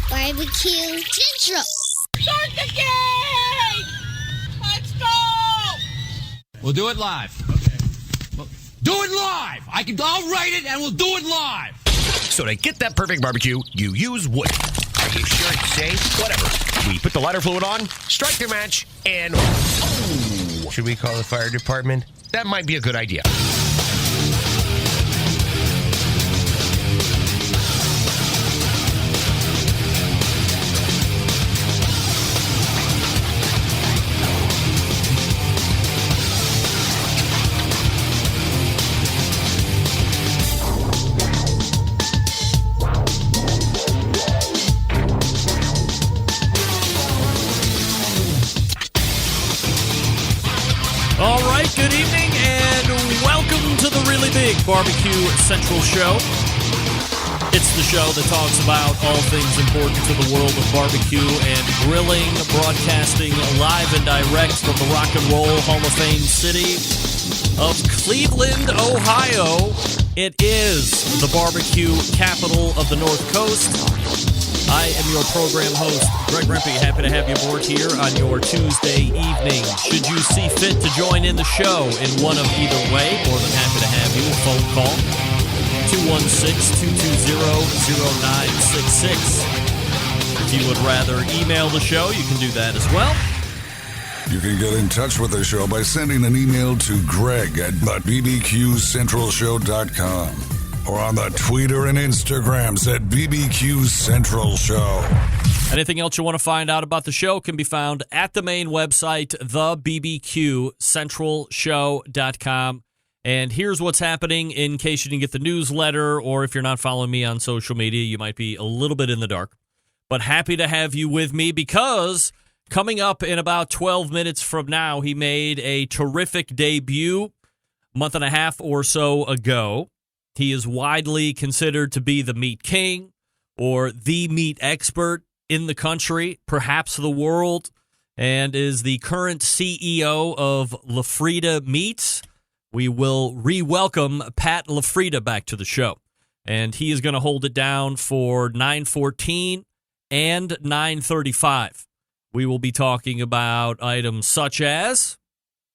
Barbecue Central. Start the game! Let's go! We'll do it live. Okay. Do it live! I'll write it and we'll do it live! So to get that perfect barbecue, you use wood. Are you sure it's safe? Whatever. We put the lighter fluid on, strike the match, and... Oh! Should we call the fire department? That might be a good idea. All right, good evening, and welcome to the Really Big Barbecue Central Show. It's the show that talks about all things important to the world of barbecue and grilling, broadcasting live and direct from the Rock and Roll Hall of Fame city of Cleveland, Ohio. It is the barbecue capital of the North Coast. I am your program host, Greg Rempe. Happy to have you aboard here on your Tuesday evening. Should you see fit to join in the show in one of either way, more than happy to have you. A phone call, 216-220-0966. If you would rather email the show, you can do that as well. You can get in touch with the show by sending an email to greg@bbqcentralshow.com. or on the Twitter and Instagrams at BBQ Central Show. Anything else you want to find out about the show can be found at the main website, thebbqcentralshow.com. And here's what's happening in case you didn't get the newsletter, or if you're not following me on social media, you might be a little bit in the dark. But happy to have you with me because coming up in about 12 minutes from now, he made a terrific debut a month and a half or so ago. He is widely considered to be the meat king or the meat expert in the country, perhaps the world, and is the current CEO of LaFrieda Meats. We will re-welcome Pat LaFrieda back to the show, and he is going to hold it down for 9:14 and 9:35. We will be talking about items such as,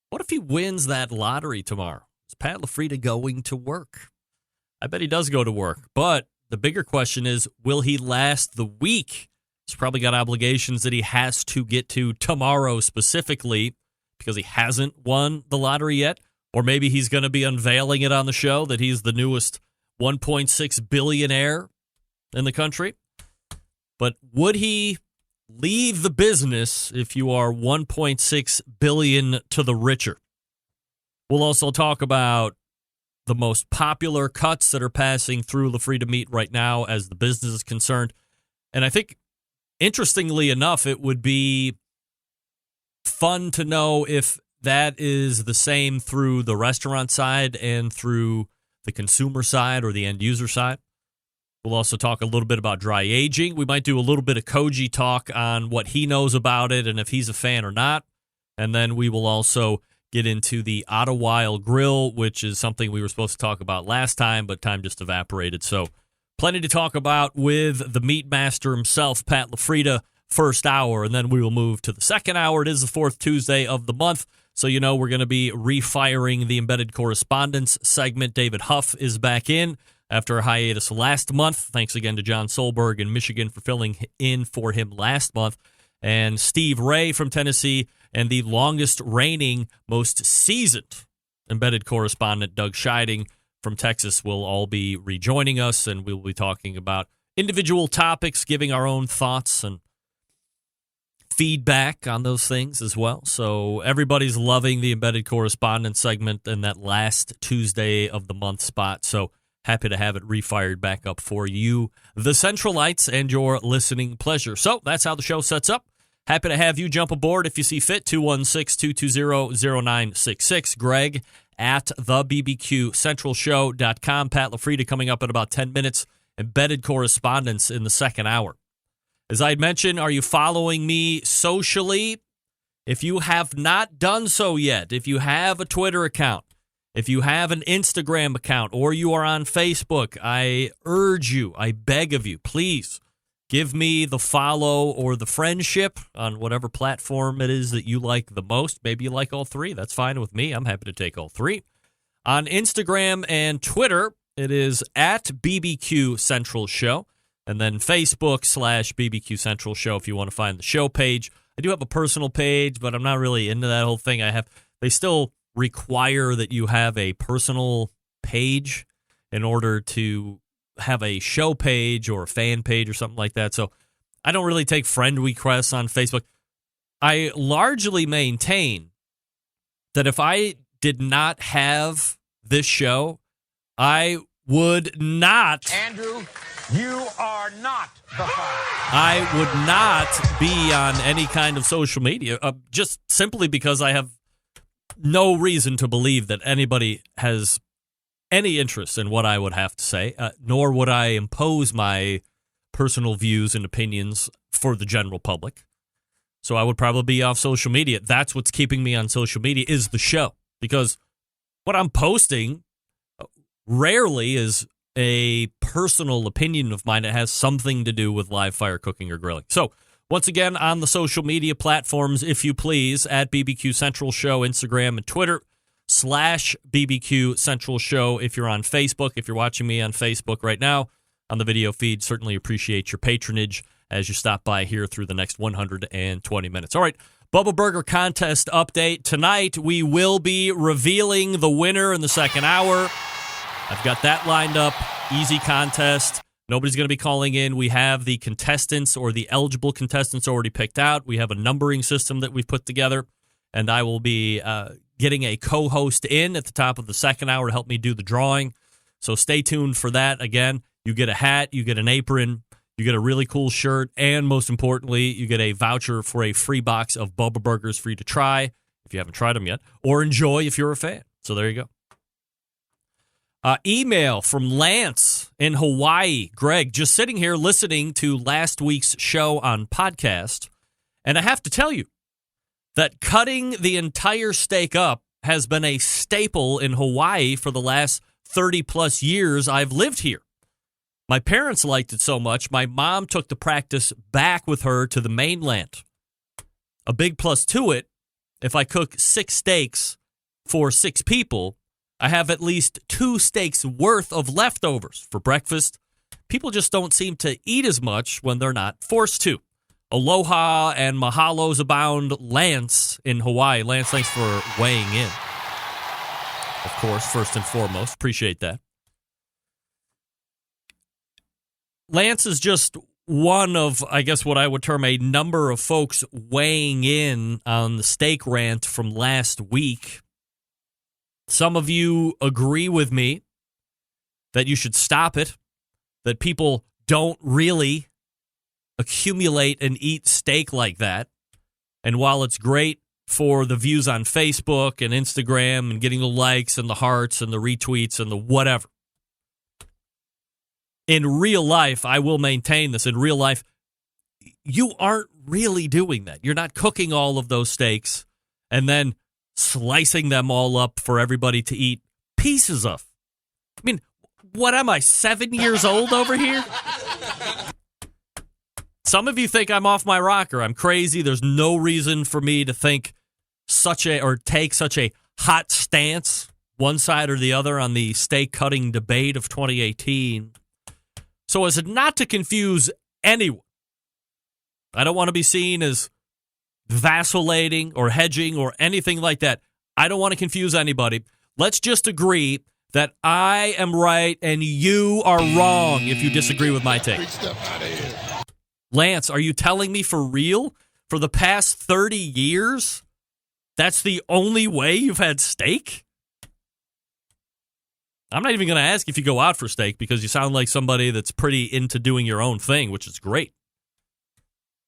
what if he wins that lottery tomorrow? Is Pat LaFrieda going to work? I bet he does go to work, but the bigger question is, will he last the week? He's probably got obligations that he has to get to tomorrow specifically because he hasn't won the lottery yet, or maybe he's going to be unveiling it on the show that he's the newest 1.6 billionaire in the country. But would he leave the business if you are 1.6 billion to the richer? We'll also talk about the most popular cuts that are passing through LaFrieda Meat right now as the business is concerned. And I think, interestingly enough, it would be fun to know if that is the same through the restaurant side and through the consumer side or the end user side. We'll also talk a little bit about dry aging. We might do a little bit of Koji talk on what he knows about it and if he's a fan or not. And then we will also get into the Otto Wilde grill, which is something we were supposed to talk about last time, but time just evaporated. So plenty to talk about with the meat master himself, Pat LaFrieda, first hour, and then we will move to the second hour. It is the fourth Tuesday of the month, so you know we're going to be refiring the Embedded Correspondence segment. David Huff is back in after a hiatus last month. Thanks again to John Solberg in Michigan for filling in for him last month. And Steve Ray from Tennessee and the longest reigning, most seasoned embedded correspondent, Doug Scheiding from Texas, will all be rejoining us, and we'll be talking about individual topics, giving our own thoughts and feedback on those things as well. So everybody's loving the embedded correspondent segment in that last Tuesday of the month spot. So happy to have it refired back up for you, the Centralites, and your listening pleasure. So that's how the show sets up. Happy to have you jump aboard if you see fit. 216-220-0966. Greg at thebbqcentralshow.com. Pat LaFrieda coming up in about 10 minutes. Embedded correspondence in the second hour. As I had mentioned, are you following me socially? If you have not done so yet, if you have a Twitter account, if you have an Instagram account, or you are on Facebook, I urge you, I beg of you, please Give me the follow or the friendship on whatever platform it is that you like the most. Maybe you like all three. That's fine with me. I'm happy to take all three. On Instagram and Twitter, it is at BBQ Central Show. And then Facebook/BBQ Central Show if you want to find the show page. I do have a personal page, but I'm not really into that whole thing. They still require that you have a personal page in order to have a show page or a fan page or something like that. So I don't really take friend requests on Facebook. I largely maintain that if I did not have this show, I would not. Andrew, you are not the father. I would not be on any kind of social media, just simply because I have no reason to believe that anybody has any interest in what I would have to say, nor would I impose my personal views and opinions for the general public. So I would probably be off social media. That's what's keeping me on social media is the show, because what I'm posting rarely is a personal opinion of mine that has something to do with live fire cooking or grilling. So once again, on the social media platforms, if you please, at BBQ Central Show, Instagram and Twitter, /BBQ Central Show if you're on Facebook. If you're watching me on Facebook right now on the video feed, certainly appreciate your patronage as you stop by here through the next 120 minutes. All right, Bubba Burger contest update. Tonight, we will be revealing the winner in the second hour. I've got that lined up. Easy contest. Nobody's going to be calling in. We have the contestants or the eligible contestants already picked out. We have a numbering system that we've put together, and I will be getting a co-host in at the top of the second hour to help me do the drawing. So stay tuned for that. Again, you get a hat, you get an apron, you get a really cool shirt, and most importantly, you get a voucher for a free box of Bubba Burgers for you to try if you haven't tried them yet, or enjoy if you're a fan. So there you go. Email from Lance in Hawaii. Greg, just sitting here listening to last week's show on podcast, and I have to tell you that cutting the entire steak up has been a staple in Hawaii for the last 30-plus years I've lived here. My parents liked it so much, my mom took the practice back with her to the mainland. A big plus to it, if I cook 6 steaks for 6 people, I have at least 2 steaks worth of leftovers for breakfast. People just don't seem to eat as much when they're not forced to. Aloha and mahalos abound, Lance in Hawaii. Lance, thanks for weighing in. Of course, first and foremost, appreciate that. Lance is just one of, I guess, what I would term a number of folks weighing in on the steak rant from last week. Some of you agree with me that you should stop it, that people don't really accumulate and eat steak like that. And while it's great for the views on Facebook and Instagram and getting the likes and the hearts and the retweets and the whatever, in real life, I will maintain this, in real life, you aren't really doing that. You're not cooking all of those steaks and then slicing them all up for everybody to eat pieces of. I mean, what am I, 7 years old over here? Some of you think I'm off my rocker. I'm crazy. There's no reason for me to think take such a hot stance, one side or the other, on the steak cutting debate of 2018. So as not to confuse anyone, I don't want to be seen as vacillating or hedging or anything like that. I don't want to confuse anybody. Let's just agree that I am right and you are wrong if you disagree with my take. Lance, are you telling me for real? For the past 30 years, that's the only way you've had steak? I'm not even going to ask if you go out for steak because you sound like somebody that's pretty into doing your own thing, which is great.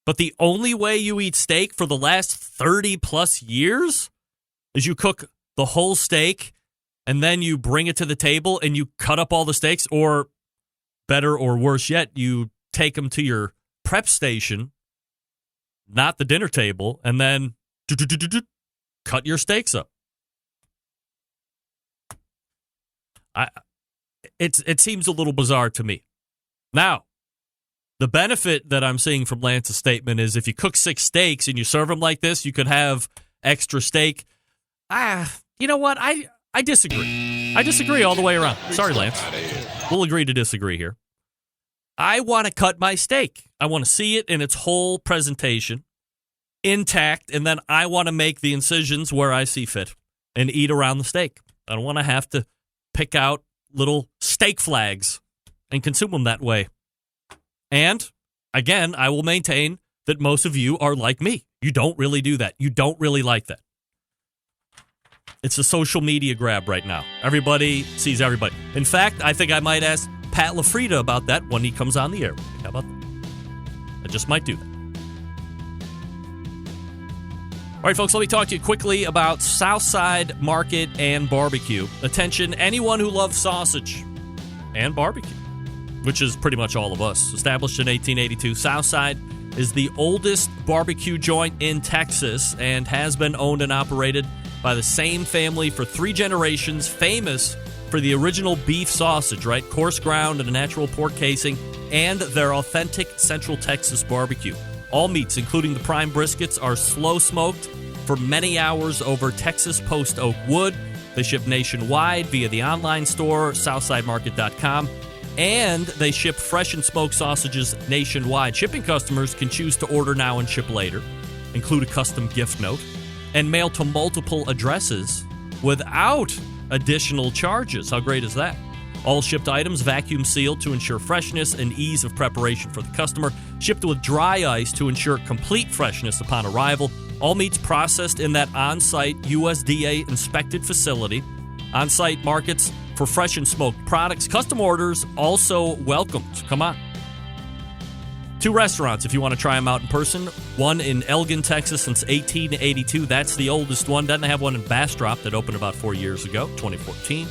But the only way you eat steak for the last 30-plus years is you cook the whole steak and then you bring it to the table and you cut up all the steaks, or better or worse yet, you take them to your prep station, not the dinner table, and then cut your steaks up. It seems a little bizarre to me. Now, The benefit that I'm seeing from Lance's statement is if you cook 6 steaks and you serve them like this, you could have extra steak. You know what? I disagree. I disagree all the way around. Sorry, Lance. We'll agree to disagree here. I want to cut my steak. I want to see it in its whole presentation, intact, and then I want to make the incisions where I see fit and eat around the steak. I don't want to have to pick out little steak flags and consume them that way. And, again, I will maintain that most of you are like me. You don't really do that. You don't really like that. It's a social media grab right now. Everybody sees everybody. In fact, I think I might ask Pat LaFrieda about that when he comes on the air. How about that? I just might do that. All right, folks, let me talk to you quickly about Southside Market and Barbecue. Attention, anyone who loves sausage and barbecue, which is pretty much all of us. Established in 1882, Southside is the oldest barbecue joint in Texas and has been owned and operated by the same family for 3 generations, famous for the original beef sausage, right? Coarse ground and a natural pork casing, and their authentic Central Texas barbecue. All meats, including the prime briskets, are slow smoked for many hours over Texas post oak wood. They ship nationwide via the online store, SouthsideMarket.com, and they ship fresh and smoked sausages nationwide. Shipping customers can choose to order now and ship later, include a custom gift note, and mail to multiple addresses without additional charges. How great is that? All shipped items vacuum sealed to ensure freshness and ease of preparation for the customer. Shipped with dry ice to ensure complete freshness upon arrival. All meats processed in that on-site USDA inspected facility. On-site markets for fresh and smoked products. Custom orders also welcomed. Come on. 2 restaurants if you want to try them out in person. One in Elgin, Texas since 1882. That's the oldest one. Doesn't have one in Bastrop that opened about 4 years ago, 2014.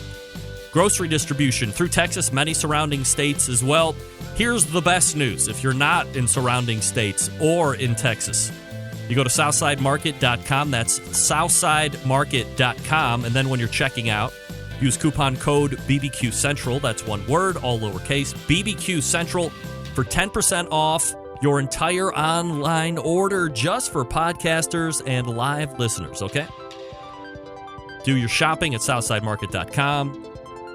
Grocery distribution through Texas, many surrounding states as well. Here's the best news. If you're not in surrounding states or in Texas, you go to SouthsideMarket.com. That's SouthsideMarket.com. And then when you're checking out, use coupon code BBQ Central. That's one word, all lowercase, BBQ Central, for 10% off your entire online order just for podcasters and live listeners, okay? Do your shopping at SouthsideMarket.com.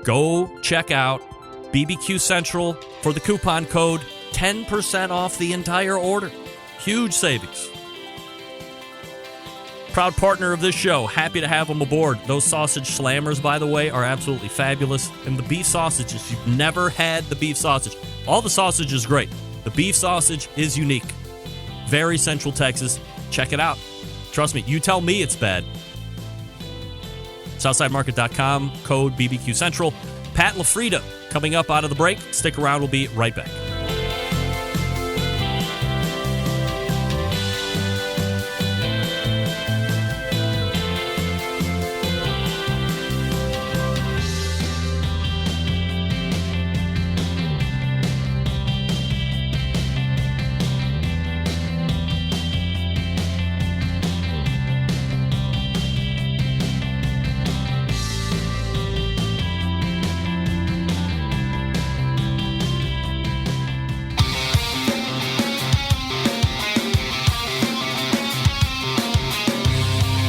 Go check out BBQ Central for the coupon code, 10% off the entire order. Huge savings. Proud partner of this show. Happy to have them aboard. Those sausage slammers, by the way, are absolutely fabulous. And the beef sausages, you've never had the beef sausage. All the sausage is great. The beef sausage is unique. Very Central Texas. Check it out. Trust me, you tell me it's bad. SouthsideMarket.com, code BBQ Central. Pat LaFrieda coming up out of the break. Stick around. We'll be right back.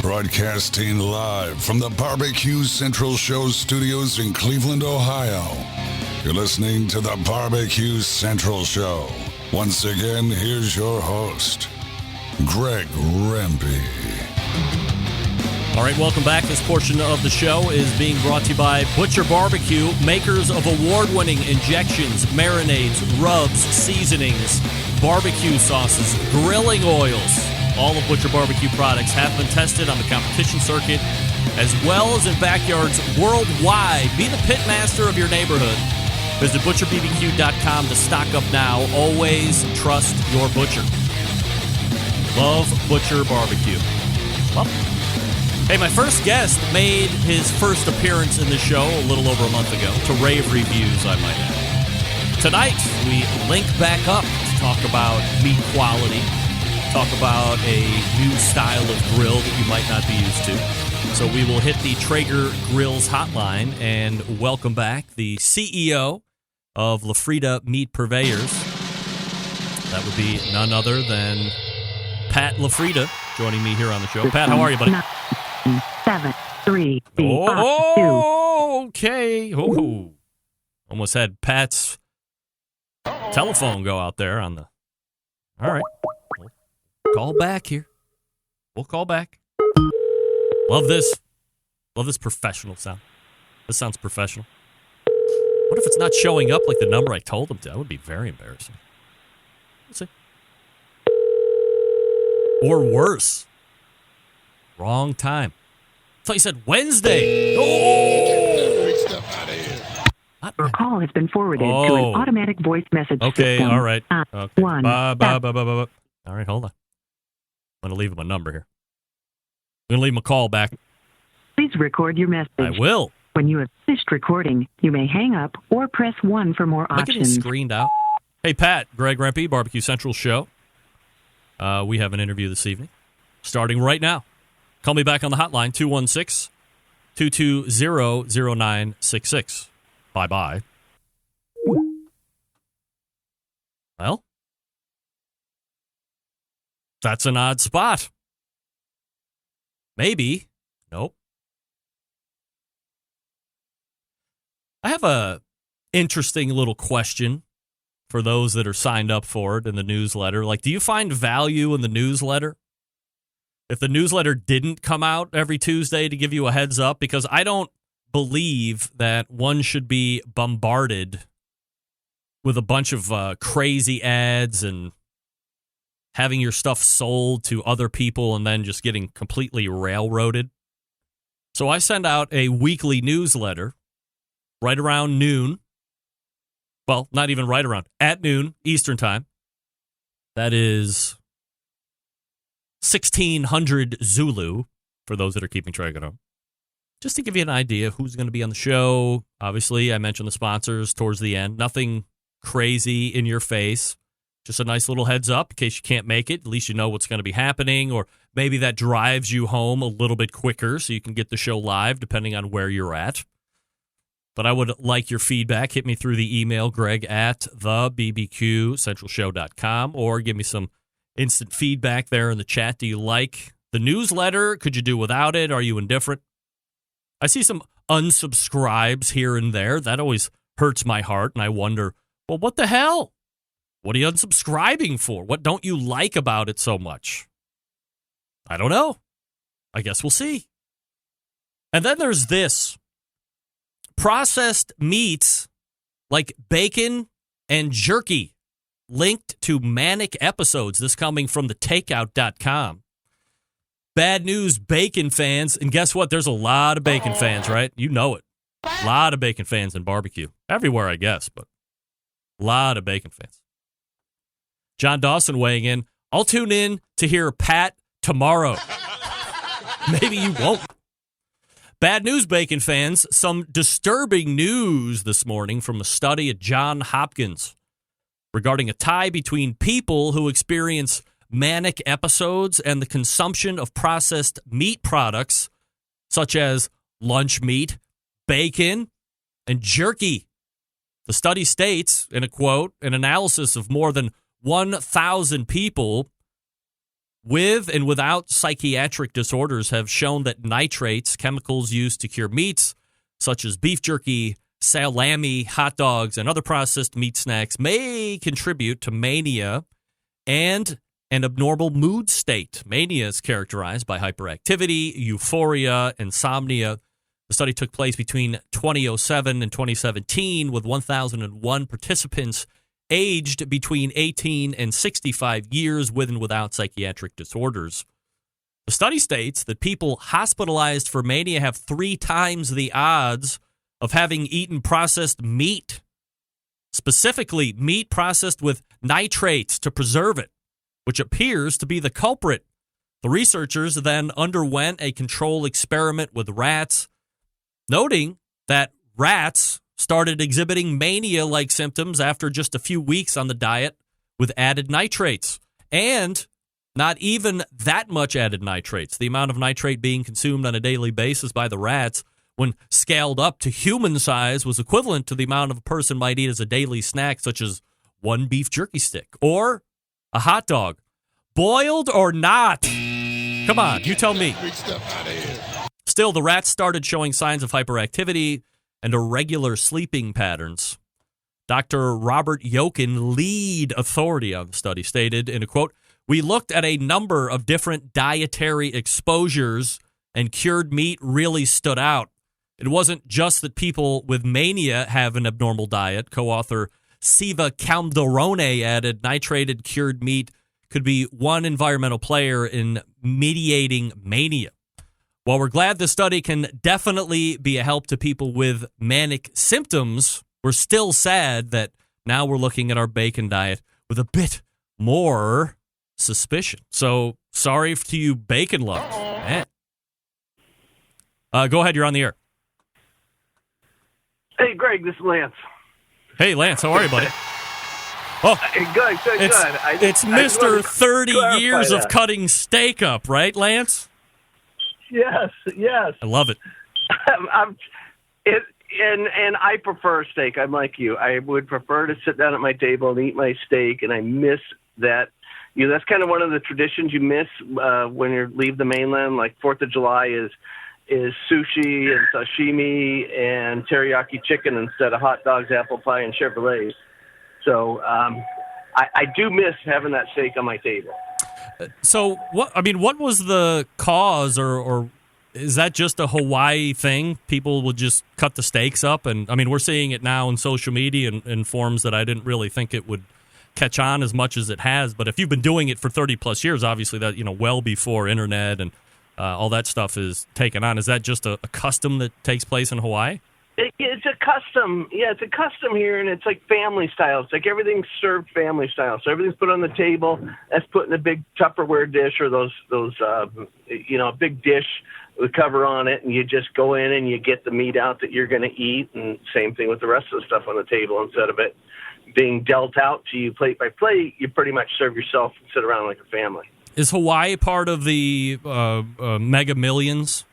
Broadcasting live from the Barbecue Central Show studios in Cleveland, Ohio. You're listening to the Barbecue Central Show. Once again, here's your host, Greg Rempe. All right, welcome back. This portion of the show is being brought to you by Butcher Barbecue, makers of award-winning injections, marinades, rubs, seasonings, barbecue sauces, grilling oils. All of Butcher Barbecue products have been tested on the competition circuit as well as in backyards worldwide. Be the pit master of your neighborhood. Visit ButcherBBQ.com to stock up now. Always trust your butcher. Love Butcher Barbecue. Well, hey, my first guest made his first appearance in the show a little over a month ago, to rave reviews, I might add. Tonight, we link back up to talk about meat quality, talk about a new style of grill that you might not be used to. So we will hit the Traeger Grills hotline and welcome back the CEO of LaFrieda Meat Purveyors, That would be none other than Pat LaFrieda joining me here on the show. Pat, how are you, buddy? 9, 7, 3, 5, 2. Okay. Oh, almost had Pat's telephone go out there on the. All right. We'll call back here. We'll call back. Love this. Love this professional sound. This sounds professional. What if it's not showing up like the number I told him to? That would be very embarrassing. We'll see. Or worse. Wrong time. I thought you said Wednesday. Your call has been forwarded to an automatic voice message Okay, system. all right. Okay. One. All right, hold on. I'm going to leave him a number here. I'm going to leave him a call back. Please record your message. I will. When you have finished recording, you may hang up or press 1 for more Am I getting options. screened out? Hey, Pat, Greg Rempe, Barbecue Central Show. We have an interview this evening, starting right now. Call me back on the hotline, 216-220-0966. Bye-bye. Well, that's an odd spot. Maybe. Nope. I have a interesting little question for those that are signed up for it in the newsletter. Like, do you find value in the newsletter? If the newsletter didn't come out every Tuesday to give you a heads up, because I don't believe that one should be bombarded with a bunch of crazy ads and having your stuff sold to other people and then just getting completely railroaded. So I send out a weekly newsletter right around noon. Well, not even right around. At noon, Eastern time. That is 1600 Zulu, for those that are keeping track at home. Just to give you an idea of who's going to be on the show. Obviously, I mentioned the sponsors towards the end. Nothing crazy in your face. Just a nice little heads up in case you can't make it. At least you know what's going to be happening, or maybe that drives you home a little bit quicker so you can get the show live depending on where you're at. But I would like your feedback. Hit me through the email, greg@thebbqcentralshow.com, or give me some instant feedback there in the chat. Do you like the newsletter? Could you do without it? Are you indifferent? I see some unsubscribes here and there. That always hurts my heart, and I wonder, well, what the hell? What are you unsubscribing for? What don't you like about it so much? I don't know. I guess we'll see. And then there's this. Processed meats like bacon and jerky linked to manic episodes. This coming from the takeout.com. Bad news, bacon fans. And guess what? There's a lot of bacon fans, right? You know it. A lot of bacon fans in barbecue. Everywhere, I guess, but a lot of bacon fans. John Dawson weighing in. I'll tune in to hear Pat tomorrow. Maybe you won't. Bad news, bacon fans. Some disturbing news this morning from a study at Johns Hopkins regarding a tie between people who experience manic episodes and the consumption of processed meat products such as lunch meat, bacon, and jerky. The study states, in a quote, an analysis of more than 1,000 people with and without psychiatric disorders have shown that nitrates, chemicals used to cure meats, such as beef jerky, salami, hot dogs, and other processed meat snacks, may contribute to mania and an abnormal mood state. Mania is characterized by hyperactivity, euphoria, insomnia. The study took place between 2007 and 2017 with 1,001 participants aged between 18 and 65 years with and without psychiatric disorders. The study states that people hospitalized for mania have 3 times the odds of having eaten processed meat, specifically meat processed with nitrates to preserve it, which appears to be the culprit. The researchers then underwent a control experiment with rats, noting that rats started exhibiting mania-like symptoms after just a few weeks on the diet with added nitrates. And not even that much added nitrates. The amount of nitrate being consumed on a daily basis by the rats, when scaled up to human size, was equivalent to the amount of a person might eat as a daily snack, such as 1 beef jerky stick or A hot dog. Boiled or not? Come on, you tell me. Still, the rats started showing signs of hyperactivity and irregular sleeping patterns. Dr. Robert Yokin, lead authority on the study, stated in a quote, "We looked at a number of different dietary exposures, and cured meat really stood out. It wasn't just that people with mania have an abnormal diet." Co-author Siva Calderone added, "Nitrated cured meat could be one environmental player in mediating mania. While we're glad the study can definitely be a help to people with manic symptoms, we're still sad that now we're looking at our bacon diet with a bit more suspicion." So sorry to you bacon lovers. Man. Go ahead, you're on the air. Hey, Greg, this is Lance. Hey, Lance, how are you, buddy? Oh, Good. It's Mr. 30 years of that. cutting steak up, right, Lance? Yes. I love it. And I prefer steak. I'm like you. I would prefer to sit down at my table and eat my steak, and I miss that. You know, that's kind of one of the traditions you miss when you leave the mainland. Like 4th of July is sushi and sashimi and teriyaki chicken instead of hot dogs, apple pie, and Chevrolets. So I do miss having that steak on my table. So what was the cause, or is that just a Hawaii thing? People would just cut the steaks up, and I mean, we're seeing it now in social media in forms that I didn't really think it would catch on as much as it has. But if you've been doing it for 30 plus years, obviously that, you know, well before internet and all that stuff is taken on. Is that just a custom that takes place in Hawaii? It's a custom. Yeah, it's a custom here, and it's like family style. It's like everything's served family style. So everything's put on the table. That's put in a big Tupperware dish or those a big dish with cover on it, and you just go in and you get the meat out that you're going to eat, and same thing with the rest of the stuff on the table. Instead of it being dealt out to you plate by plate, you pretty much serve yourself and sit around like a family. Is Hawaii part of the Mega Millions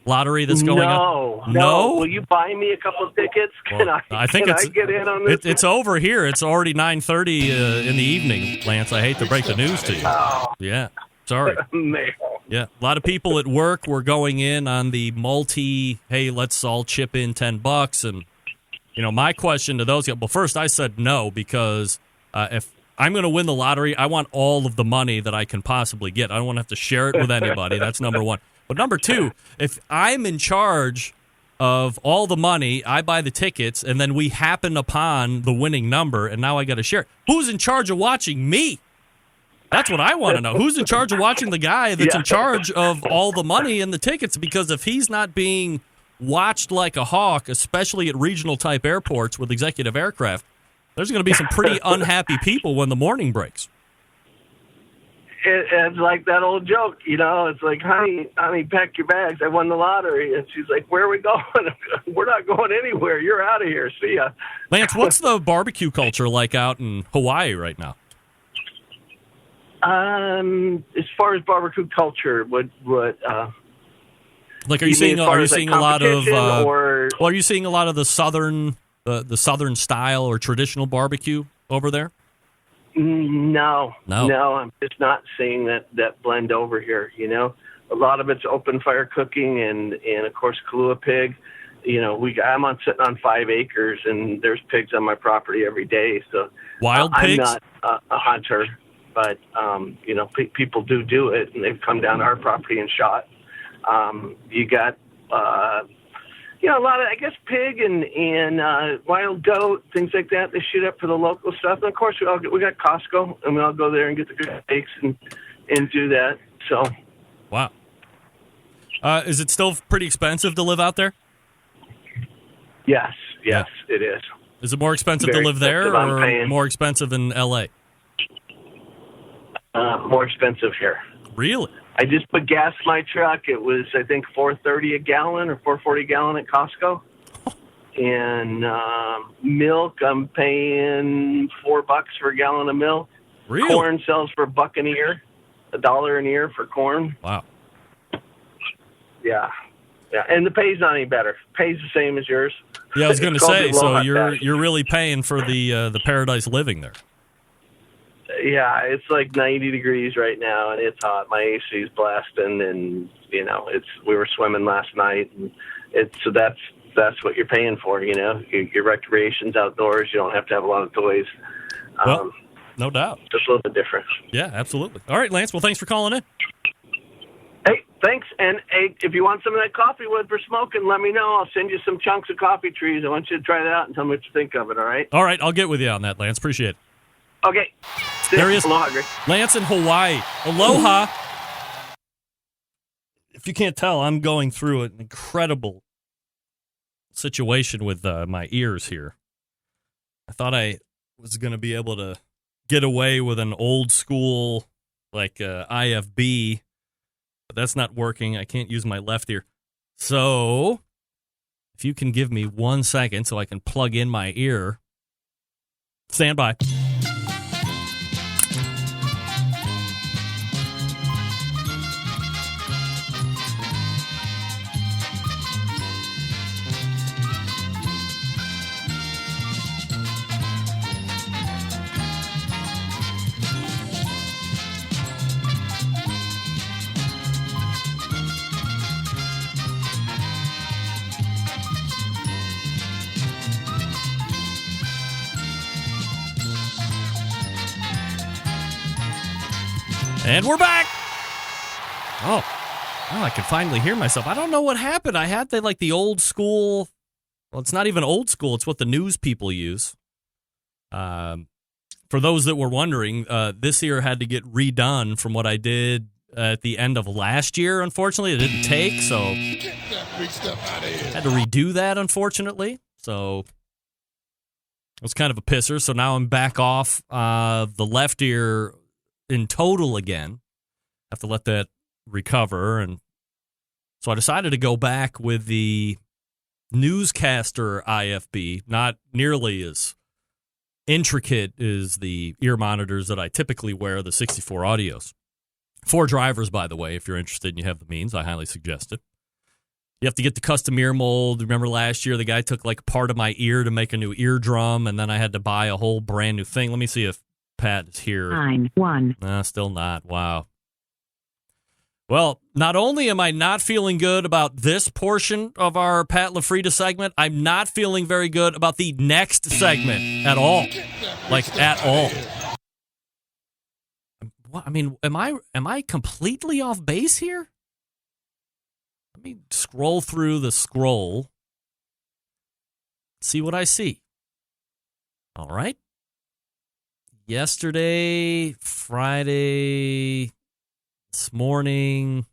lottery that's going on? No. Will you buy me a couple of tickets? Can I get in on this? It's over here. It's already 9:30 in the evening, Lance. I hate to break the news to you. Yeah, sorry. Yeah, a lot of people at work were going in on the hey, let's all chip in $10, and you know, my question to those guys. Well, first I said no, because if I'm going to win the lottery, I want all of the money that I can possibly get. I don't want to have to share it with anybody. That's number one. But number two, if I'm in charge of all the money, I buy the tickets, and then we happen upon the winning number, and now I got to share it. Who's in charge of watching me? That's what I want to know. Who's in charge of watching the guy that's in charge of all the money and the tickets? Because if he's not being watched like a hawk, especially at regional-type airports with executive aircraft, there's going to be some pretty unhappy people when the morning breaks. It's like that old joke, you know. It's like, honey, pack your bags. I won the lottery. And she's like, where are we going? We're not going anywhere. You're out of here. See ya. Lance, what's the barbecue culture like out in Hawaii right now? As far as barbecue culture, like, are you seeing a lot of? Are you seeing a lot of the southern style or traditional barbecue over there? No, I'm just not seeing that blend over here. You know, a lot of it's open fire cooking and of course Kahlua pig. You know, I'm sitting on 5 acres and there's pigs on my property every day. So wild pigs. I'm not a hunter, but you know, people do it, and they've come down to our property and shot. You got. You know, a lot of, I guess, pig and wild goat, things like that. They shoot up for the local stuff. And, of course, we got Costco, and we all go there and get the good steaks and do that. So, wow. Is it still pretty expensive to live out there? Yes, it is. Is it more expensive to live there or more expensive in L.A.? More expensive here. Really? I just put gas in my truck. It was, I think, $4.30 a gallon or $4.40 a gallon at Costco. And milk, I'm paying $4 for a gallon of milk. Really? Corn sells for $1 an ear, $1 an ear for corn. Wow. Yeah, and the pay's not any better. Pay's the same as yours. Yeah, I was going to say. So you're really paying for the paradise living there. Yeah, it's like 90 degrees right now, and it's hot. My AC is blasting, and we were swimming last night, and that's what you're paying for. Your recreation's outdoors. You don't have to have a lot of toys. Well, no doubt. Just a little bit different. Yeah, absolutely. All right, Lance. Well, thanks for calling in. Hey, thanks. And hey, if you want some of that coffee wood for smoking, let me know. I'll send you some chunks of coffee trees. I want you to try that out and tell me what you think of it. All right. All right, I'll get with you on that, Lance. Appreciate it. Okay. There he is. Aloha, Greg. Lance in Hawaii. Aloha. If you can't tell, I'm going through an incredible situation with my ears here. I thought I was going to be able to get away with an old school, like IFB, but that's not working. I can't use my left ear. So if you can give me 1 second so I can plug in my ear. Stand by. And we're back. Oh, I can finally hear myself. I don't know what happened. I had the old school. Well, it's not even old school. It's what the news people use. For those that were wondering, this year had to get redone from what I did at the end of last year. Unfortunately, it didn't take, so had to redo that, unfortunately. So it was kind of a pisser. So now I'm back off the left ear in total again. Have to let that recover. And so I decided to go back with the newscaster IFB, not nearly as intricate as the ear monitors that I typically wear, the 64 audios. For drivers, by the way, if you're interested and you have the means, I highly suggest it. You have to get the custom ear mold. Remember last year, the guy took part of my ear to make a new eardrum, and then I had to buy a whole brand new thing. Let me see if Pat is here. 9-1. Still not. Wow. Well, not only am I not feeling good about this portion of our Pat LaFrieda segment, I'm not feeling very good about the next segment at all. At all. What, I mean, am I completely off base here? Let me scroll through the scroll. See what I see. All right. Yesterday, Friday, this morning.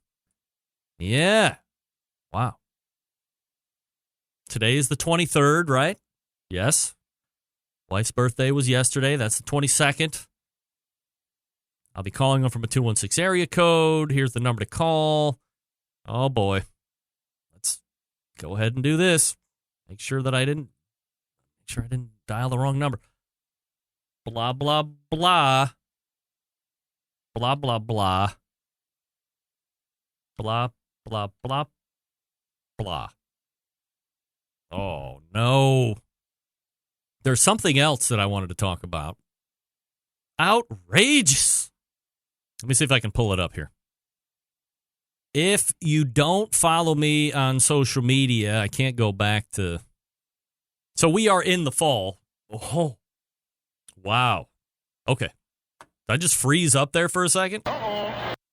Yeah. Wow. Today is the 23rd, right? Yes. Wife's birthday was yesterday. That's the 22nd. I'll be calling them from a 216 area code. Here's the number to call. Oh, boy. Let's go ahead and do this. Make sure I didn't dial the wrong number. Blah, blah, blah. Blah, blah, blah. Blah, blah, blah, blah. Oh, no. There's something else that I wanted to talk about. Outrageous. Let me see if I can pull it up here. If you don't follow me on social media, I can't go back to... So we are in the fall. Oh, wow. Okay. Did I just freeze up there for a second?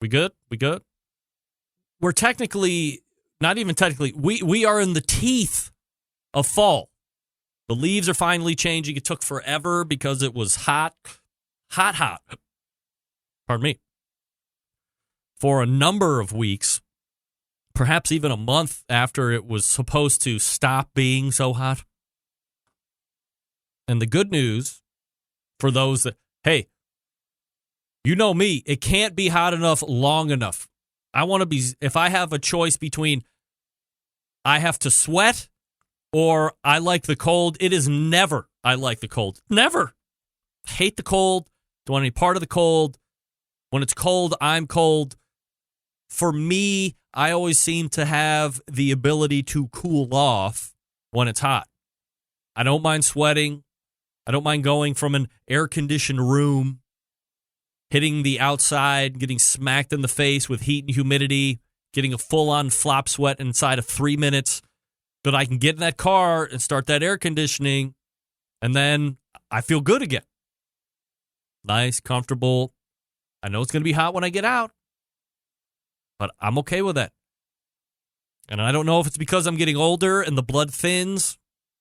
We good? We good? We're technically, not even technically, we are in the teeth of fall. The leaves are finally changing. It took forever because it was hot. Pardon me. For a number of weeks, perhaps even a month after it was supposed to stop being so hot. And the good news for those that, hey, you know me, it can't be hot enough long enough. I want to be, if I have a choice between I have to sweat or I like the cold, it is never I like the cold. Never. Hate the cold. Don't want any part of the cold. When it's cold, I'm cold. For me, I always seem to have the ability to cool off when it's hot. I don't mind sweating. I don't mind going from an air-conditioned room hitting the outside, getting smacked in the face with heat and humidity, getting a full-on flop sweat inside of 3 minutes. But I can get in that car and start that air conditioning, and then I feel good again. Nice, comfortable. I know it's going to be hot when I get out, but I'm okay with that. And I don't know if it's because I'm getting older and the blood thins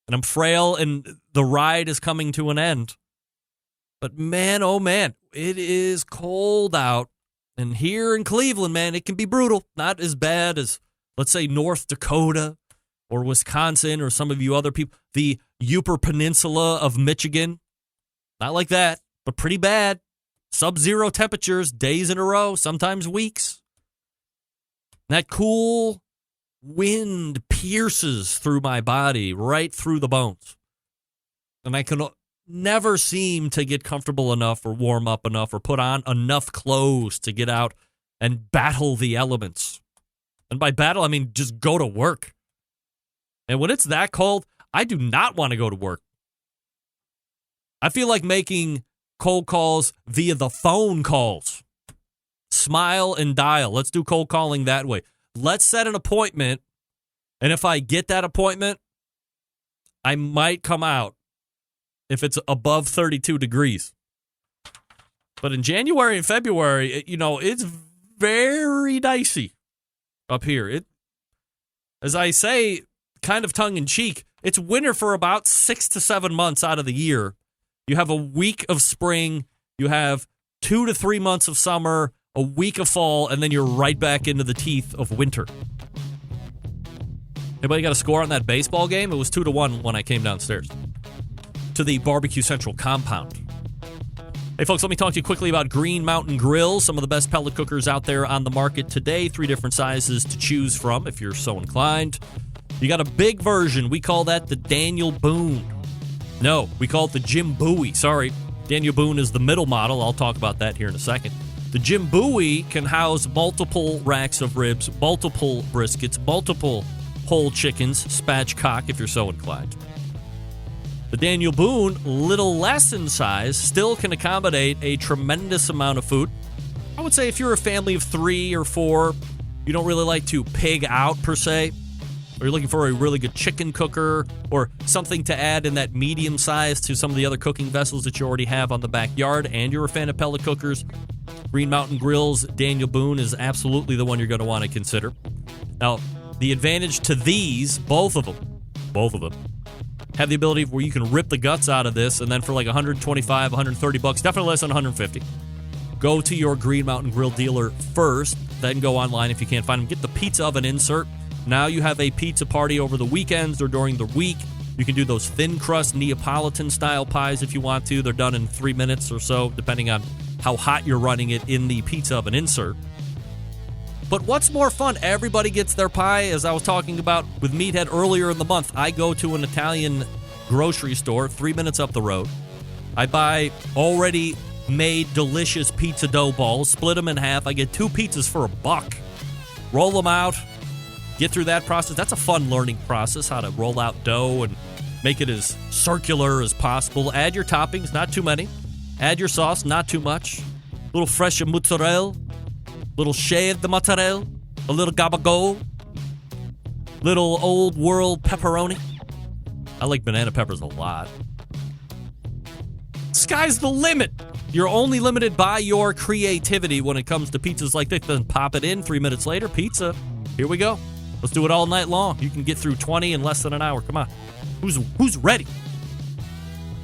and I'm frail and the ride is coming to an end. But man, oh man, it is cold out. And here in Cleveland, man, it can be brutal. Not as bad as, let's say, North Dakota or Wisconsin or some of you other people. The Upper Peninsula of Michigan. Not like that, but pretty bad. Sub-zero temperatures, days in a row, sometimes weeks. That cool wind pierces through my body, right through the bones. And I can never seem to get comfortable enough or warm up enough or put on enough clothes to get out and battle the elements. And by battle, I mean just go to work. And when it's that cold, I do not want to go to work. I feel like making cold calls via the phone calls. Smile and dial. Let's do cold calling that way. Let's set an appointment, and if I get that appointment, I might come out if it's above 32 degrees. But in January and February, it's very dicey up here. As I say, kind of tongue-in-cheek, it's winter for about 6 to 7 months out of the year. You have a week of spring, you have 2 to 3 months of summer, a week of fall, and then you're right back into the teeth of winter. Anybody got a score on that baseball game? It was 2-1 when I came downstairs to the Barbecue Central compound. Hey, folks, let me talk to you quickly about Green Mountain Grill, some of the best pellet cookers out there on the market today. 3 different sizes to choose from if you're so inclined. You got a big version. We call that the Daniel Boone. No, we call it the Jim Bowie. Sorry, Daniel Boone is the middle model. I'll talk about that here in a second. The Jim Bowie can house multiple racks of ribs, multiple briskets, multiple whole chickens, spatchcock if you're so inclined. The Daniel Boone, little less in size, still can accommodate a tremendous amount of food. I would say if you're a family of 3 or 4, you don't really like to pig out per se, or you're looking for a really good chicken cooker or something to add in that medium size to some of the other cooking vessels that you already have on the backyard, and you're a fan of pellet cookers, Green Mountain Grill's Daniel Boone is absolutely the one you're going to want to consider. Now, the advantage to these, both of them, have the ability where you can rip the guts out of this, and then for like $125, $130, definitely less than $150. Go to your Green Mountain Grill dealer first, then go online if you can't find them. Get the pizza oven insert. Now you have a pizza party over the weekends or during the week. You can do those thin crust Neapolitan-style pies if you want to. They're done in 3 minutes or so, depending on how hot you're running it in the pizza oven insert. But what's more fun? Everybody gets their pie. As I was talking about with Meathead earlier in the month, I go to an Italian grocery store 3 minutes up the road. I buy already made delicious pizza dough balls, split them in half. I get 2 pizzas for $1. Roll them out. Get through that process. That's a fun learning process, how to roll out dough and make it as circular as possible. Add your toppings, not too many. Add your sauce, not too much. A little fresh mozzarella, little shaved the mozzarella, a little gabagool, little old world pepperoni. I like banana peppers a lot. Sky's the limit. You're only limited by your creativity when it comes to pizzas like this. Then pop it in 3 minutes later. Pizza. Here we go. Let's do it all night long. You can get through 20 in less than an hour. Come on. Who's ready?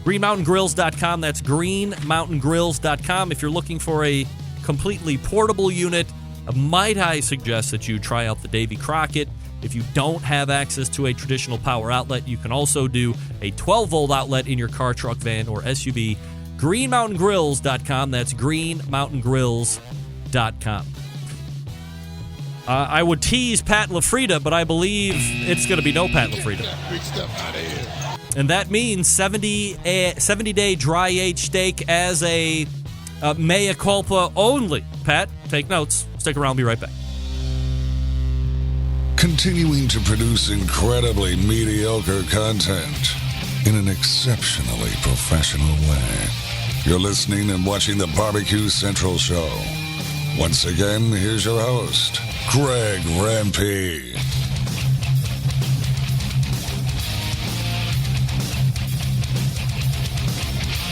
GreenMountainGrills.com. That's GreenMountainGrills.com. If you're looking for a completely portable unit, might I suggest that you try out the Davy Crockett. If you don't have access to a traditional power outlet, you can also do a 12-volt outlet in your car, truck, van, or SUV. GreenMountainGrills.com. That's GreenMountainGrills.com. I would tease Pat LaFrieda, but I believe it's going to be no Pat LaFrieda. And that means 70-day dry-aged steak as a mea culpa only. Pat, take notes. Stick around. Be right back. Continuing to produce incredibly mediocre content in an exceptionally professional way. You're listening and watching the Barbecue Central Show. Once again, here's your host, Greg Rempe.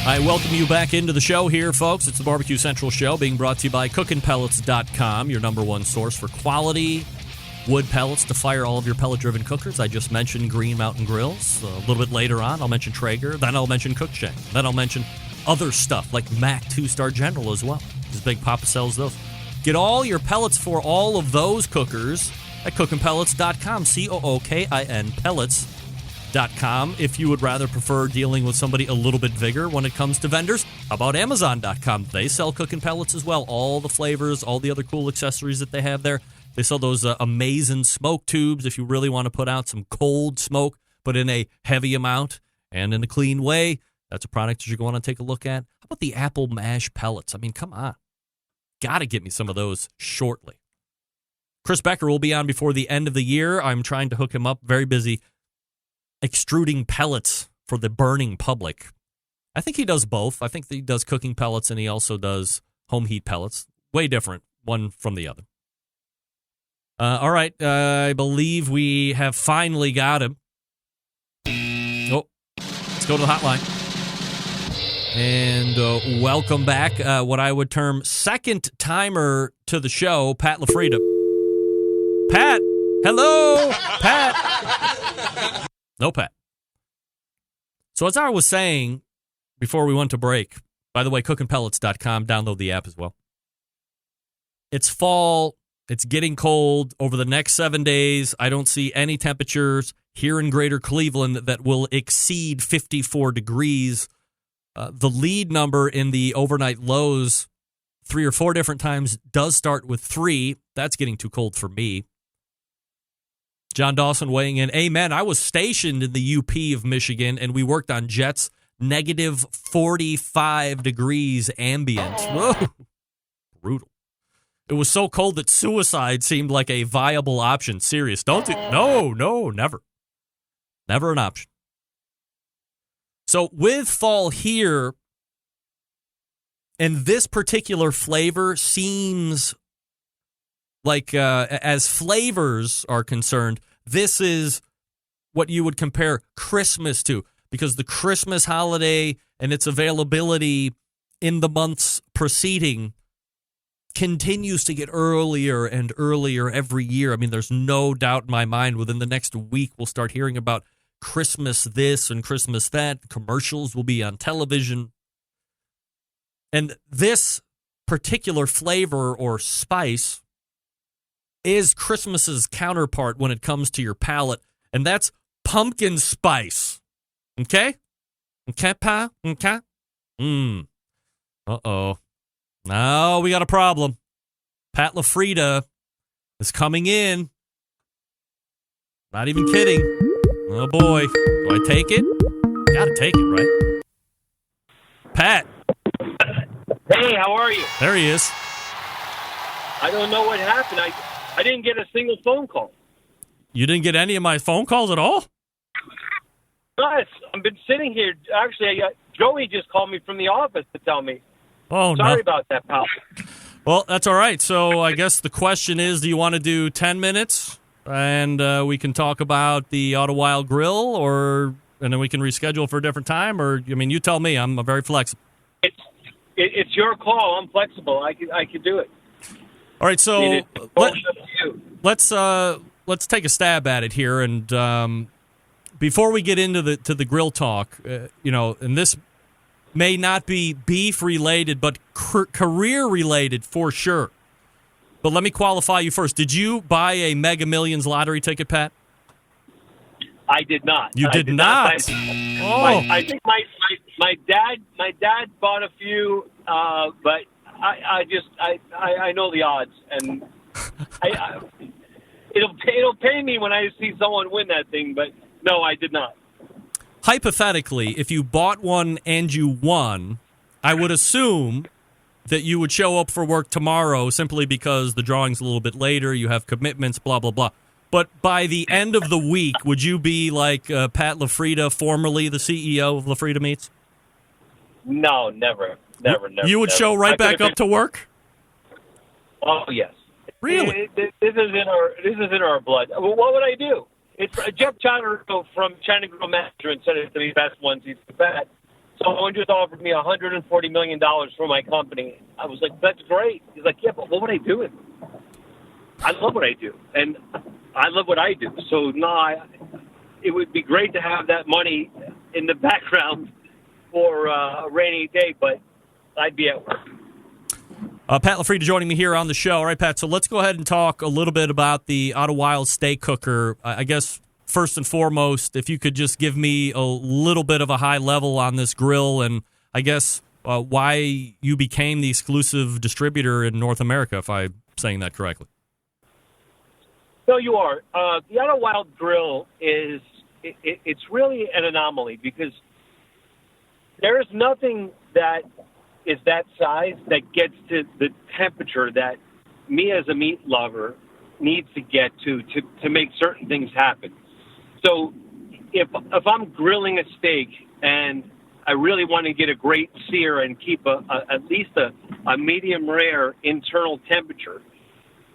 I welcome you back into the show here, folks. It's the Barbecue Central Show being brought to you by cookinpellets.com, your number one source for quality wood pellets to fire all of your pellet-driven cookers. I just mentioned Green Mountain Grills. A little bit later on, I'll mention Traeger. Then I'll mention Cookshank. Then I'll mention other stuff like Mac 2-Star General as well, because Big Papa sells those. Get all your pellets for all of those cookers at cookinpellets.com, COOKIN pellets.com. If you would rather prefer dealing with somebody a little bit bigger when it comes to vendors, how about Amazon.com? They sell cooking pellets as well. All the flavors, all the other cool accessories that they have there. They sell those amazing smoke tubes if you really want to put out some cold smoke, but in a heavy amount and in a clean way. That's a product that you're going to take a look at. How about the apple mash pellets? I mean, come on. Got to get me some of those shortly. Chris Becker will be on before the end of the year. I'm trying to hook him up. Very busy extruding pellets for the burning public. I think he does both. I think he does cooking pellets and he also does home heat pellets. Way different, one from the other. All right, I believe we have finally got him. Oh, let's go to the hotline. And welcome back, what I would term second timer to the show, Pat LaFrieda. Pat, hello, Pat. No, Pat. So as I was saying before we went to break, by the way, cookinpellets.com, download the app as well. It's fall. It's getting cold. Over the next 7 days, I don't see any temperatures here in greater Cleveland that will exceed 54 degrees. The lead number in the overnight lows 3 or 4 different times does start with 3. That's getting too cold for me. John Dawson weighing in. Amen. I was stationed in the UP of Michigan, and we worked on jets negative 45 degrees ambient. Whoa. Brutal. It was so cold that suicide seemed like a viable option. Serious. Don't do. No, never. Never an option. So with fall here, and this particular flavor seems like, as flavors are concerned, this is what you would compare Christmas to, because the Christmas holiday and its availability in the months preceding continues to get earlier and earlier every year. I mean, there's no doubt in my mind within the next week we'll start hearing about Christmas this and Christmas that. Commercials will be on television. And this particular flavor or spice is Christmas's counterpart when it comes to your palate, and that's pumpkin spice. Okay? Okay, pa? Okay? Uh-oh. Now we got a problem. Pat LaFrieda is coming in. Not even kidding. Oh, boy. Do I take it? Gotta take it, right? Pat. Hey, how are you? There he is. I don't know what happened. I didn't get a single phone call. You didn't get any of my phone calls at all? Yes, I've been sitting here. Actually, Joey just called me from the office to tell me. Oh, no. Sorry about that, pal. Well, that's all right. So I guess the question is, do you want to do 10 minutes and we can talk about the Otto Wilde grill, and then we can reschedule for a different time? Or, I mean, you tell me. I'm very flexible. It's your call. I'm flexible. I could do it. All right, so let's take a stab at it here. And before we get into the grill talk, and this may not be beef related, but career related for sure. But let me qualify you first. Did you buy a Mega Millions lottery ticket, Pat? I did not. You did not. I think my dad bought a few, but I know the odds, and it'll pay me when I see someone win that thing. But no, I did not. Hypothetically, if you bought one and you won, I would assume that you would show up for work tomorrow simply because the drawing's a little bit later, you have commitments, blah, blah, blah. But by the end of the week, would you be like Pat LaFrieda, formerly the CEO of LaFrieda Meats? No, never. Never. You would never. show right I back could've up to work? Oh yes. Really? This is in our blood. Well, what would I do? It's Jeff China from China Grill Management said it's the best ones he's the best. Someone just offered me $140 million for my company. I was like, that's great. He's like, yeah, but what would I do with it? I love what I do, and I love what I do. So, it would be great to have that money in the background for a rainy day, but I'd be at work. Pat LaFrieda joining me here on the show. All right, Pat, so let's go ahead and talk a little bit about the Otto Wilde steak cooker. I guess first and foremost, if you could just give me a little bit of a high level on this grill and I guess why you became the exclusive distributor in North America, if I'm saying that correctly. No, you are. The Otto Wilde grill it's really an anomaly because there is nothing that is that size that gets to the temperature that me as a meat lover needs to get to make certain things happen. So if I'm grilling a steak and I really want to get a great sear and keep at least a medium rare internal temperature,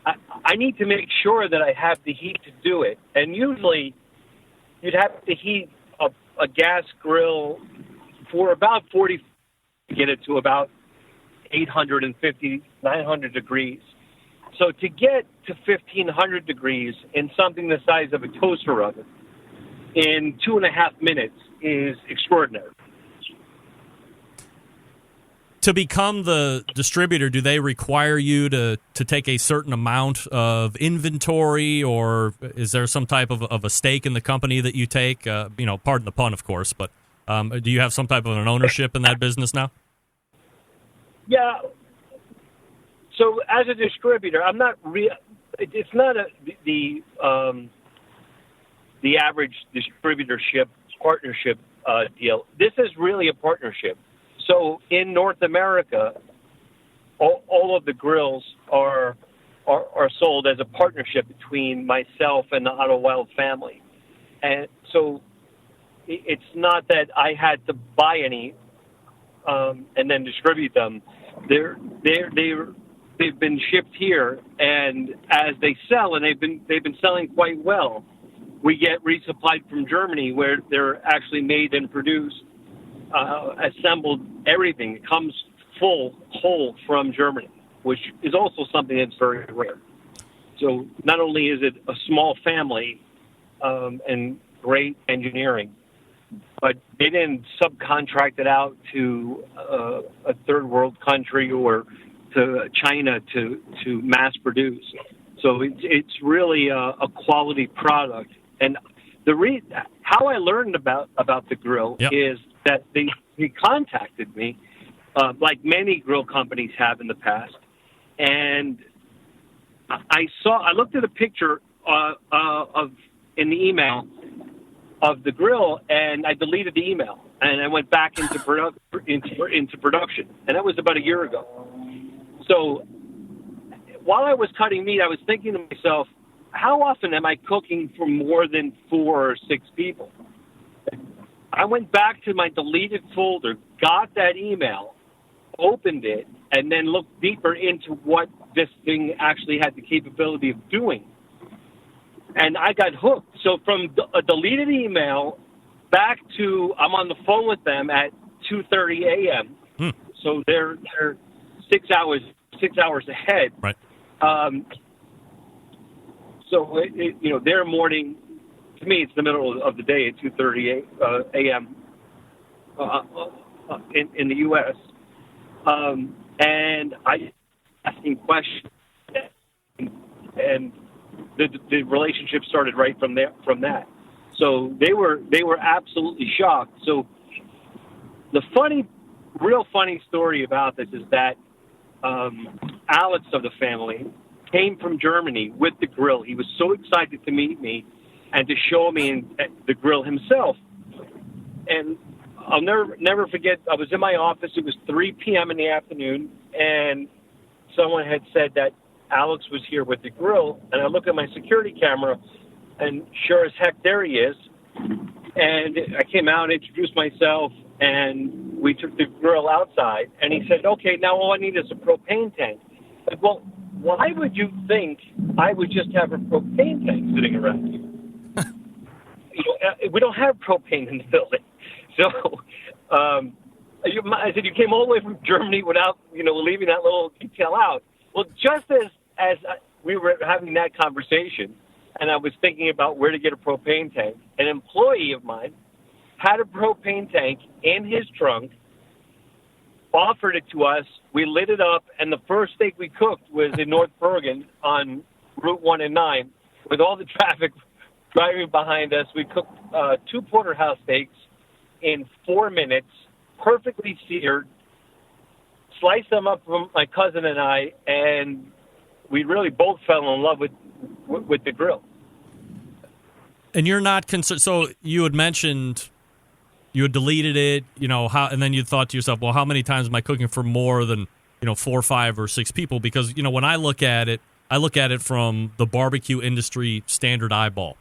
I need to make sure that I have the heat to do it. And usually you'd have to heat a gas grill for about 40 to get it to about 850, 900 degrees. So to get to 1,500 degrees in something the size of a toaster oven in 2.5 minutes is extraordinary. To become the distributor, do they require you to take a certain amount of inventory, or is there some type of a stake in the company that you take? Pardon the pun, of course, but do you have some type of an ownership in that business now? Yeah. So as a distributor, I'm not it's not the average distributorship partnership deal. This is really a partnership. So in North America, all of the grills are sold as a partnership between myself and the Otto Wilde family, and so it's not that I had to buy any and then distribute them. They've been shipped here, and as they sell, and they've been selling quite well, we get resupplied from Germany, where they're actually made and produced, assembled. Everything comes whole from Germany, which is also something that's very rare. So not only is it a small family and great engineering, but they didn't subcontract it out to a third world country or to China to mass produce. So it's really a quality product. And how I learned about the grill is that they contacted me, like many grill companies have in the past, and I looked at a picture in the email of the grill, and I deleted the email, and I went back into production, and that was about a year ago. So while I was cutting meat, I was thinking to myself, how often am I cooking for more than 4 or 6 people? I went back to my deleted folder, got that email, opened it, and then looked deeper into what this thing actually had the capability of doing. And I got hooked. So from a deleted email back to I'm on the phone with them at 2:30 a.m. So they're 6 hours ahead. Right. So their morning, to me, it's the middle of the day at 2:30 a.m. In the U.S. And I asking questions, and the relationship started right from that. So they were absolutely shocked. So the real funny story about this is that Alex of the family came from Germany with the grill. He was so excited to meet me and to show me the grill himself. And I'll never forget, I was in my office. It was 3 p.m. in the afternoon, and someone had said that Alex was here with the grill. And I look at my security camera, and sure as heck, there he is. And I came out, introduced myself, and we took the grill outside, and he said, okay, now all I need is a propane tank. Like, well, why would you think I would just have a propane tank sitting around here? We don't have propane in the building. So I said, you came all the way from Germany without, leaving that little detail out. Well, just as we were having that conversation, and I was thinking about where to get a propane tank, an employee of mine had a propane tank in his trunk, offered it to us. We lit it up, and the first steak we cooked was in North Bergen on Route 1 and 9. With all the traffic driving behind us, we cooked 2 porterhouse steaks in 4 minutes, perfectly seared, sliced them up from my cousin and I, and we really both fell in love with the grill. And you're not concerned. So you had mentioned you had deleted it, and then you thought to yourself, well, how many times am I cooking for more than 4, 5, or 6 people? Because when I look at it from the barbecue industry standard eyeball.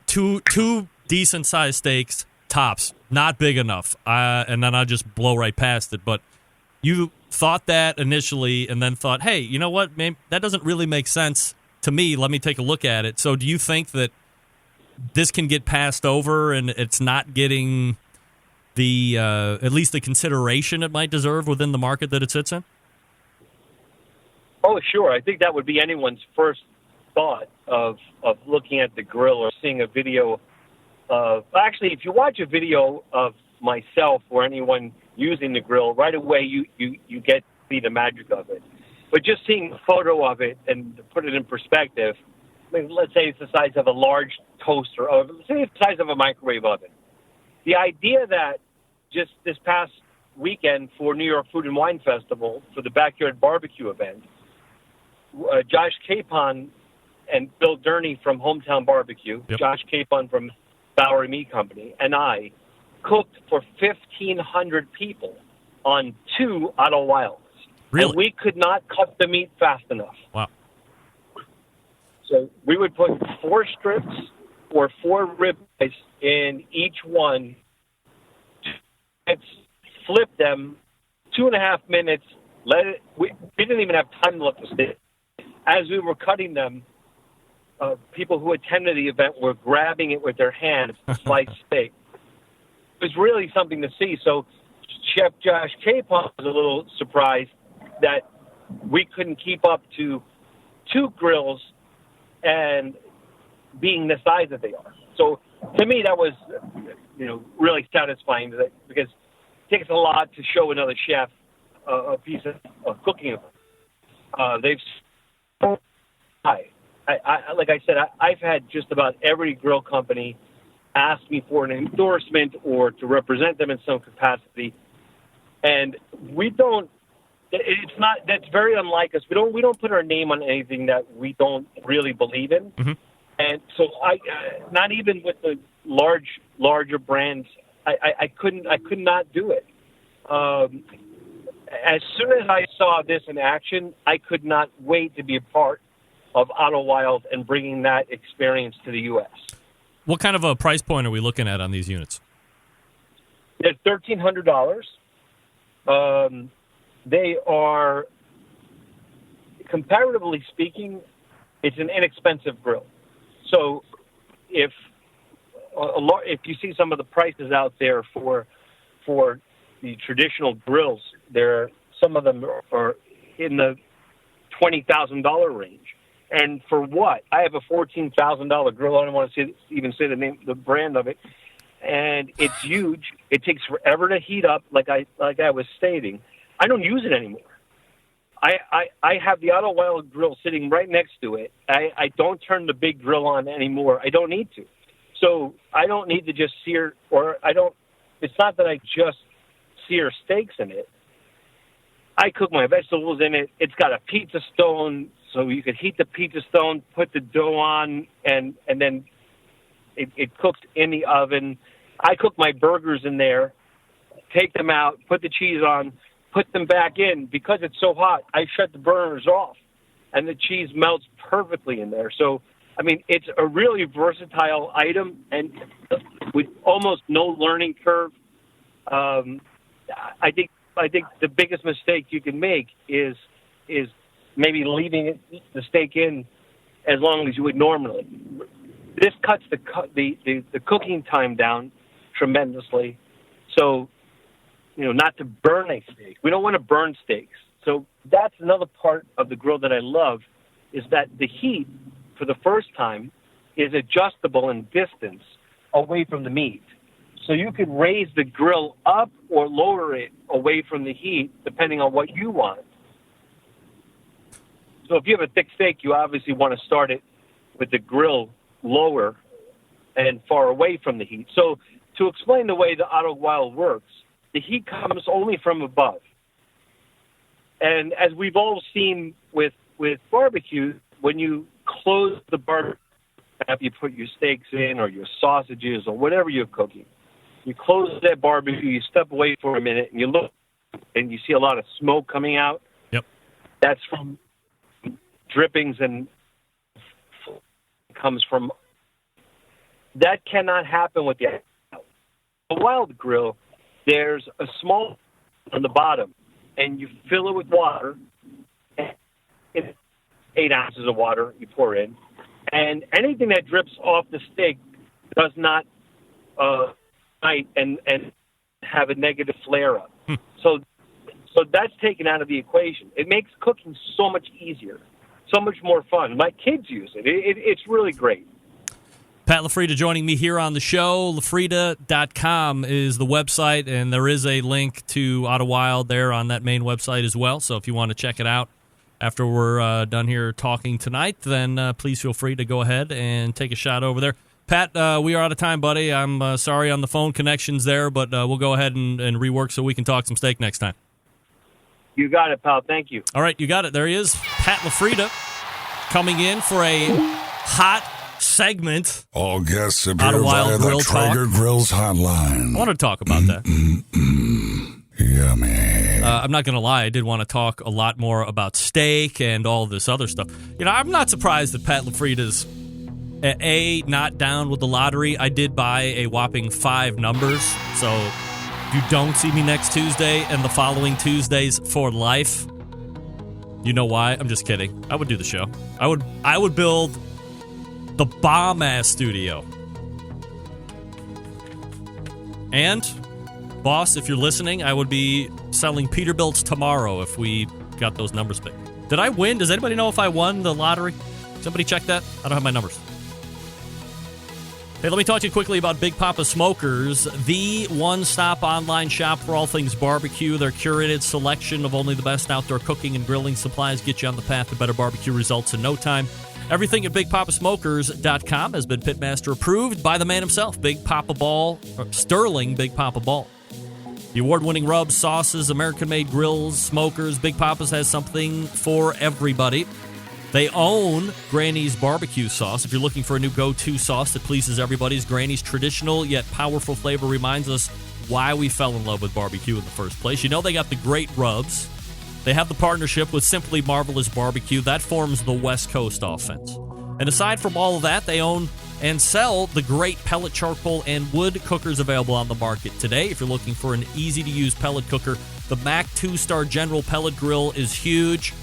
Two decent sized steaks tops, not big enough, and then I just blow right past it. But you thought that initially, and then thought, hey, you know what? Maybe that doesn't really make sense to me. Let me take a look at it. So do you think that this can get passed over and it's not getting the at least the consideration it might deserve within the market that it sits in? Oh, sure. I think that would be anyone's first thought of looking at the grill or seeing a video of... Actually, if you watch a video of myself or anyone using the grill, right away you get to see the magic of it. But just seeing a photo of it and to put it in perspective, I mean, let's say it's the size of a large toaster, or let's say it's the size of a microwave oven. The idea that just this past weekend for New York Food and Wine Festival, for the Backyard Barbecue event, Josh Capon and Bill Durney from Hometown Barbecue, yep. Josh Capon from Bowery Meat Company, and I cooked for 1,500 people on 2 Otto Wildes. Really? And we could not cut the meat fast enough. Wow. So we would put 4 strips or 4 ribeyes in each one, flip them, 2.5 minutes, let it. We didn't even have time to let the steak. As we were cutting them, people who attended the event were grabbing it with their hands, sliced steak. It was really something to see. So Chef Josh Capon was a little surprised that we couldn't keep up to 2 grills and being the size that they are. So to me, that was, really satisfying because it takes a lot to show another chef a piece of cooking. They've, like I said, I've had just about every grill company ask me for an endorsement or to represent them in some capacity, and we don't. It's not. That's very unlike us. We don't put our name on anything that we don't really believe in. Mm-hmm. And so not even with the larger brands, I could not do it. As soon as I saw this in action, I could not wait to be a part of Otto Wilde and bringing that experience to the U.S. What kind of a price point are we looking at on these units? They're $1,300. They are, comparatively speaking, it's an inexpensive grill. So if you see some of the prices out there for the traditional grills, some of them are in the $20,000 range. And for what? I have a $14,000 grill. I don't want to even say the brand of it. And it's huge. It takes forever to heat up, like I was stating. I don't use it anymore. I have the Otto Wilde grill sitting right next to it. I don't turn the big grill on anymore. I don't need to. So I don't need to just sear, it's not that I just sear steaks in it. I cook my vegetables in it. It's got a pizza stone, so you could heat the pizza stone, put the dough on, and then it cooks in the oven. I cook my burgers in there, take them out, put the cheese on, put them back in. Because it's so hot, I shut the burners off, and the cheese melts perfectly in there. So, I mean, it's a really versatile item, and with almost no learning curve. I think the biggest mistake you can make is maybe leaving the steak in as long as you would normally. This cuts the cooking time down tremendously. So, not to burn a steak. We don't want to burn steaks. So that's another part of the grill that I love, is that the heat for the first time is adjustable in distance away from the meat. So you could raise the grill up or lower it away from the heat depending on what you want. So if you have a thick steak, you obviously want to start it with the grill lower and far away from the heat. So to explain the way the Otto Wilde works, the heat comes only from above. And as we've all seen with barbecue, when you close the barbecue, after you put your steaks in or your sausages or whatever you're cooking, you close that barbecue, you step away for a minute, and you look, and you see a lot of smoke coming out. Yep. That's from drippings and comes from. That cannot happen with the Wilde grill. There's a small on the bottom, and you fill it with water. 8 ounces of water you pour in, and anything that drips off the steak does not and have a negative flare up. So that's taken out of the equation. It makes cooking so much easier, so much more fun. My kids use it. It's really great. Pat LaFrieda joining me here on the show. LaFrieda.com is the website, and there is a link to Otto Wilde there on that main website as well. So if you want to check it out after we're done here talking tonight, then please feel free to go ahead and take a shot over there. Pat, we are out of time, buddy. I'm sorry on the phone connections there, but we'll go ahead and rework so we can talk some steak next time. You got it, pal. Thank you. All right, you got it. There he is, Pat LaFrieda, coming in for a hot segment. All guests appear Otto via Wilde the Grill Traeger Talk. Grills hotline. I want to talk about that. Yummy. I'm not going to lie. I did want to talk a lot more about steak and all this other stuff. I'm not surprised that Pat LaFrieda's not down with the lottery. I did buy a whopping 5 numbers. So if you don't see me next Tuesday and the following Tuesdays for life, you know why? I'm just kidding. I would do the show. I would build the bomb-ass studio. And, boss, if you're listening, I would be selling Peterbilt's tomorrow if we got those numbers picked. Did I win? Does anybody know if I won the lottery? Somebody check that? I don't have my numbers. Hey, let me talk to you quickly about Big Papa Smokers, the one-stop online shop for all things barbecue. Their curated selection of only the best outdoor cooking and grilling supplies get you on the path to better barbecue results in no time. Everything at BigPapaSmokers.com has been Pitmaster approved by the man himself, Big Papa Ball, or Sterling Big Papa Ball. The award-winning rubs, sauces, American-made grills, smokers, Big Papa's has something for everybody. They own Granny's barbecue sauce. If you're looking for a new go-to sauce that pleases everybody's, Granny's traditional yet powerful flavor reminds us why we fell in love with barbecue in the first place. They got the great rubs. They have the partnership with Simply Marvelous Barbecue. That forms the West Coast offense. And aside from all of that, they own and sell the great pellet charcoal and wood cookers available on the market today. If you're looking for an easy-to-use pellet cooker, the Mac 2-Star General Pellet Grill is huge.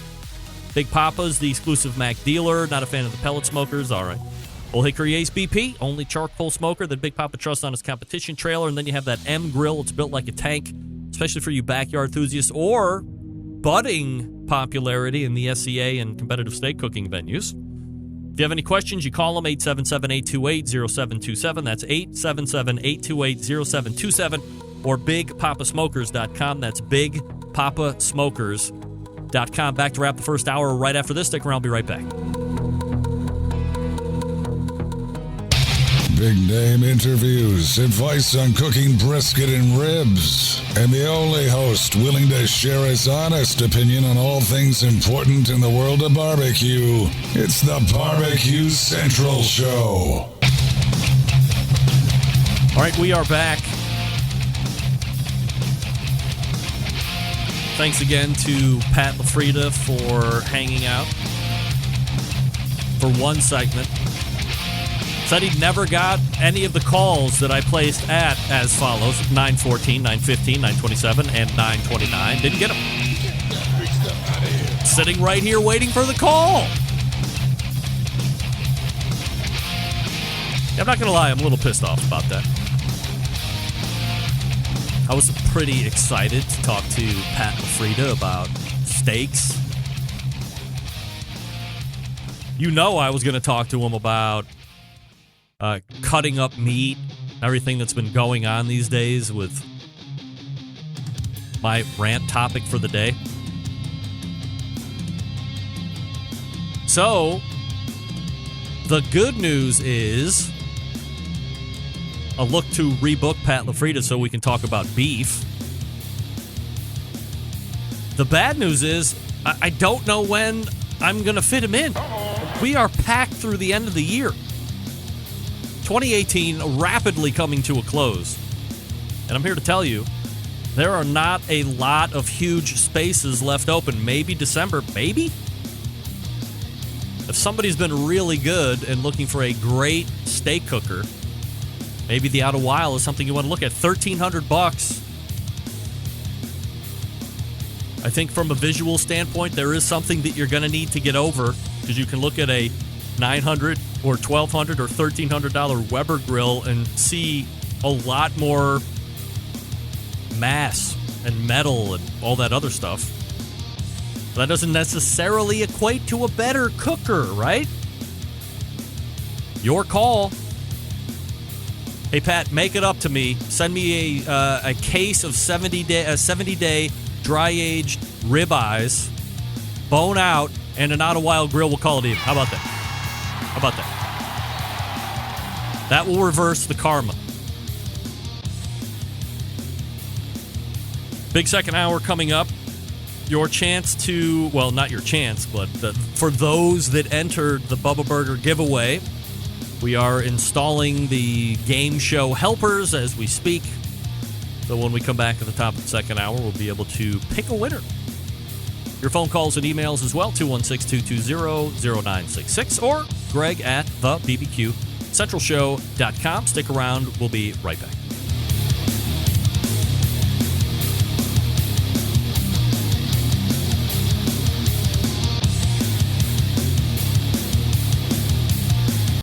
Big Papa's the exclusive Mac dealer. Not a fan of the pellet smokers? All right. Old Hickory Ace BP, only charcoal smoker that Big Papa trusts on his competition trailer. And then you have that M Grill. It's built like a tank, especially for you backyard enthusiasts or budding popularity in the SCA and competitive steak cooking venues. If you have any questions, you call them 877-828-0727. That's 877-828-0727 or BigPapaSmokers.com. That's BigPapaSmokers.com. Back to wrap the first hour right after this. Stick around. I'll be right back. Big name interviews, advice on cooking brisket and ribs, and the only host willing to share his honest opinion on all things important in the world of barbecue. It's the Barbecue Central Show. All right, we are back. Thanks again to Pat LaFrieda for hanging out for one segment. Said he never got any of the calls that I placed at as follows: 914, 915, 927, and 929. Didn't get them. Sitting right here waiting for the call. I'm not going to lie, I'm a little pissed off about that. I was pretty excited to talk to Pat LaFrieda about steaks. You know I was going to talk to him about cutting up meat, everything that's been going on these days with my rant topic for the day. So, the good news is a look to rebook Pat LaFrieda so we can talk about beef. The bad news is I don't know when I'm going to fit him in. We are packed through the end of the year. 2018 rapidly coming to a close. And I'm here to tell you, there are not a lot of huge spaces left open. Maybe December, maybe? If somebody's been really good and looking for a great steak cooker, maybe the Otto Wilde is something you want to look at. $1,300. I think from a visual standpoint, there is something that you're going to need to get over, because you can look at a $900 or $1,200 or $1,300 Weber grill and see a lot more mass and metal and all that other stuff. That doesn't necessarily equate to a better cooker, right? Your call. Hey, Pat, make it up to me. Send me a case of 70-day dry-aged ribeyes, bone out, and an Otto Wilde grill. We'll call it even. How about that? How about that? That will reverse the karma. Big second hour coming up. Your chance to, well, not your chance, but for those that entered the Bubba Burger giveaway, we are installing the game show helpers as we speak. So when we come back at the top of the second hour, we'll be able to pick a winner. Your phone calls and emails as well, 216-220-0966 or Greg at thebbqcentralshow.com. Stick around. We'll be right back.